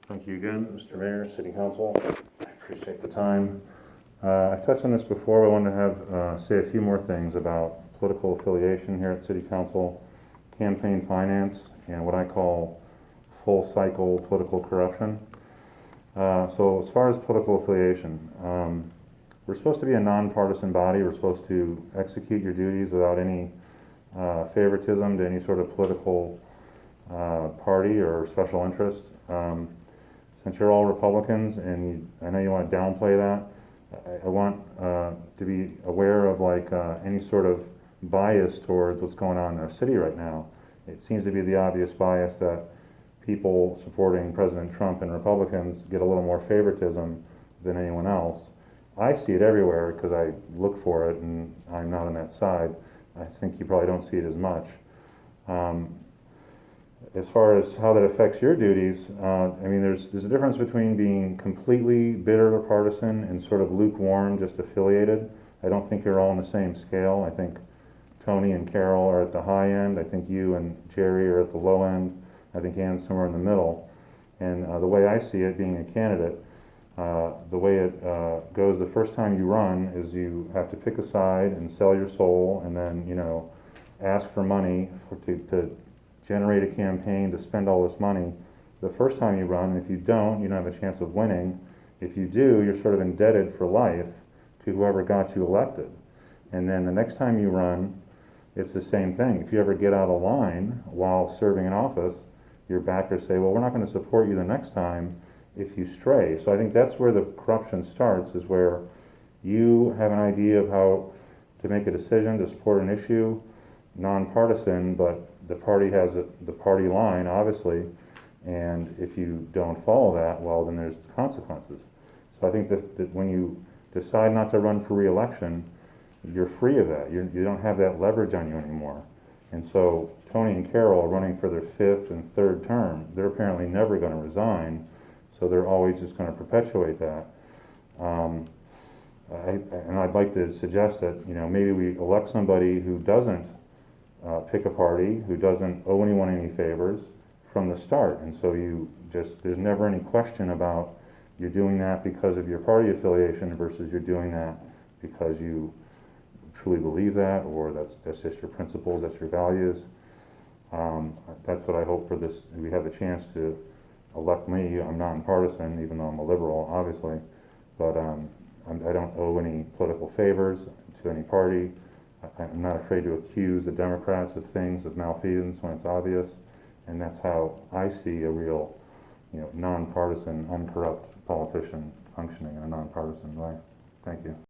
Thank you again, Mr. Mayor, City Council. I appreciate the time. I've touched on this before, but I want to have say a few more things about political affiliation here at City Council, campaign finance, and what I call full cycle political corruption. So as far as political affiliation, we're supposed to be a non-partisan body. We're supposed to execute your duties without any favoritism to any sort of political party or special interest. Since you're all Republicans, and I know you want to downplay that, I want to be aware of any sort of bias towards what's going on in our city right now. It seems to be the obvious bias that people supporting President Trump and Republicans get a little more favoritism than anyone else. I see it everywhere because I look for it, and I'm not on that side. I think you probably don't see it as much. As far as how that affects your duties, I mean, there's a difference between being completely bitter or partisan and sort of lukewarm, just affiliated. I don't think you're all on the same scale. I think Tony and Carol are at the high end. I think you and Jerry are at the low end. I think Ann's somewhere in the middle. And the way I see it, being a candidate, the way it goes the first time you run is you have to pick a side and sell your soul, and then ask for money to generate a campaign to spend all this money the first time you run. And if you don't have a chance of winning. If you do, you're sort of indebted for life to whoever got you elected. And then the next time you run, it's the same thing. If you ever get out of line while serving in office, your backers say, well, we're not going to support you the next time if you stray. So I think that's where the corruption starts, is where you have an idea of how to make a decision to support an issue, nonpartisan, but the party has the party line, obviously, and if you don't follow that, well, then there's consequences. So I think that when you decide not to run for re-election, you're free of that. You don't have that leverage on you anymore. And so Tony and Carol are running for their 5th and 3rd term. They're apparently never going to resign, so they're always just going to perpetuate that. And I'd like to suggest that maybe we elect somebody who doesn't pick a party, who doesn't owe anyone any favors from the start. And so there's never any question about you're doing that because of your party affiliation versus you're doing that because you truly believe that, or that's just your principles, that's your values. That's what I hope for this. We have the chance to elect me. I'm non-partisan, even though I'm a liberal, obviously, but I don't owe any political favors to any party. I'm not afraid to accuse the Democrats of things, of malfeasance when it's obvious, and that's how I see a real, non-partisan, uncorrupt politician functioning in a non-partisan way. Thank you.